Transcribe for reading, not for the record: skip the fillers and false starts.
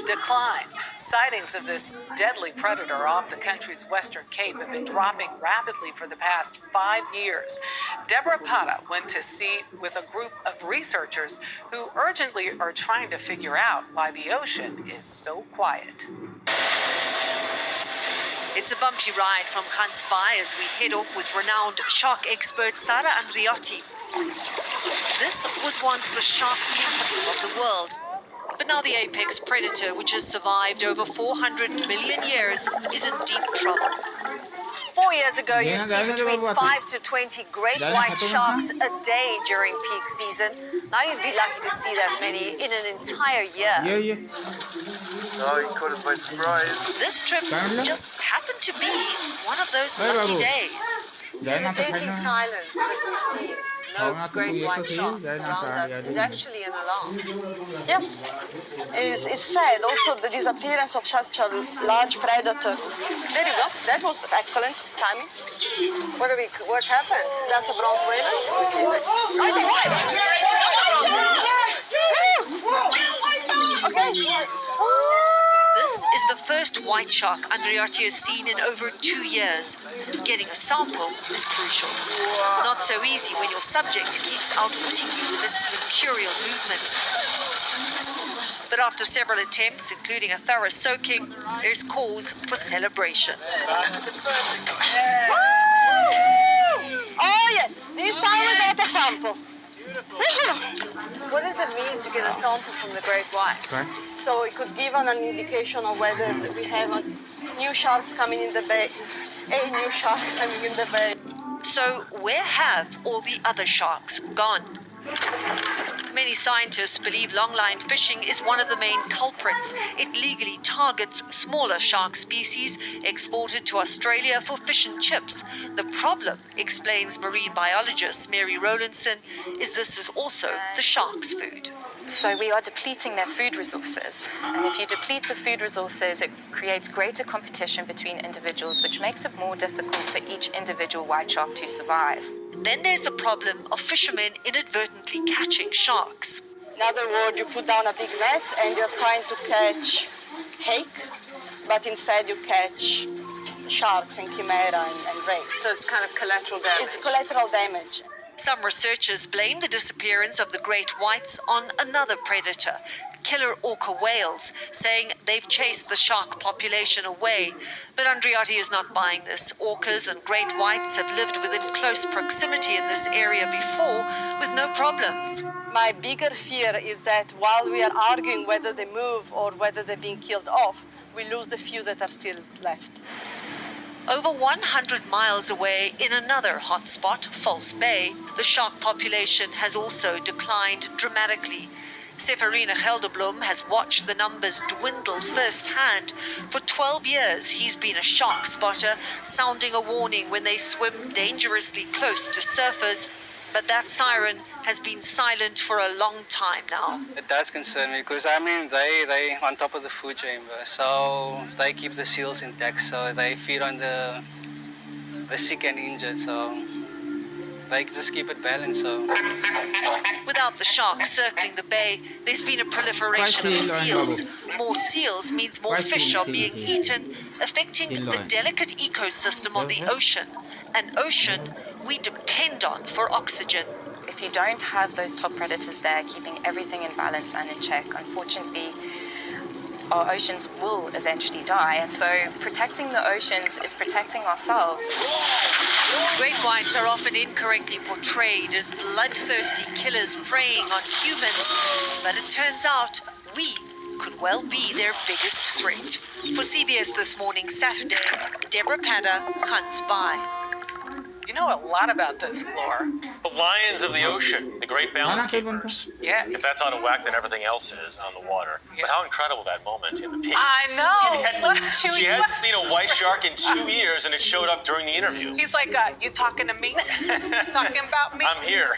decline. Sightings of this deadly predator off the country's western Cape have been dropping rapidly for the past 5 years. Deborah Pata went to sea with a group of researchers who urgently are trying to figure out why the ocean is so quiet. It's a bumpy ride from Gansbaai as we head off with renowned shark expert Sara Andriotti. This was once the shark capital of the world. But now the apex predator, which has survived over 400 million years, is in deep trouble. 4 years ago, you'd see between 5 to 20 great white sharks a day during peak season. Now you'd be lucky to see that many in an entire year. Oh, you caught us by surprise. This trip just happened to be one of those lucky days. See the deadly silence that we see. No great white sharks around us is actually an alarm. Yeah, it's sad. Also, the disappearance of such a large predator. There you go. That was excellent timing. What's happened? That's a brown whaler. Okay. This is the first white shark Andriotti has seen in over 2 years. Getting a sample is crucial. Not so easy when your subject keeps outwitting you with its mercurial movements. But after several attempts, including a thorough soaking, there's cause for celebration. Oh yes, this time we got a sample. What does it mean to get a sample from the great white? So it could give an indication of whether we have new sharks coming in the bay. A new shark coming in the bay. So where have all the other sharks gone? Many scientists believe longline fishing is one of the main culprits. It legally targets smaller shark species exported to Australia for fish and chips. The problem, explains marine biologist Mary Rowlandson, is this is also the shark's food. So we are depleting their food resources. And if you deplete the food resources, it creates greater competition between individuals, which makes it more difficult for each individual white shark to survive. Then there's the problem of fishermen inadvertently catching sharks. In other words, you put down a big net and you're trying to catch hake, but instead you catch sharks and chimera and rays. So it's kind of collateral damage. It's collateral damage. Some researchers blame the disappearance of the great whites on another predator, killer orca whales, saying they've chased the shark population away. But Andriotti is not buying this. Orcas and great whites have lived within close proximity in this area before with no problems. My bigger fear is that while we are arguing whether they move or whether they're being killed off, we lose the few that are still left. Over 100 miles away, in another hotspot, False Bay, the shark population has also declined dramatically. Seferina Gelderblom has watched the numbers dwindle firsthand. For 12 years, he's been a shark spotter, sounding a warning when they swim dangerously close to surfers. But that siren has been silent for a long time now. It does concern me because, they on top of the food chamber, so they keep the seals intact, so they feed on the sick and injured, so they just keep it balanced. So without the sharks circling the bay, there's been a proliferation of seals. More seals means more fish are being eaten, affecting the delicate ecosystem of the ocean, an ocean we depend on for oxygen. If you don't have those top predators there keeping everything in balance and in check, unfortunately, our oceans will eventually die. So protecting the oceans is protecting ourselves. Great whites are often incorrectly portrayed as bloodthirsty killers preying on humans, but it turns out we could well be their biggest threat. For CBS This Morning, Saturday, Deborah Pata, Gansbaai. You know a lot about this, Glor. The lions of the ocean, the great balance keepers. Yeah. If that's out of whack, then everything else is on the water. Yeah. But how incredible that moment in the peak. I know. She hadn't seen a white shark in 2 years, and it showed up during the interview. He's like, you talking to me? Talking about me? I'm here.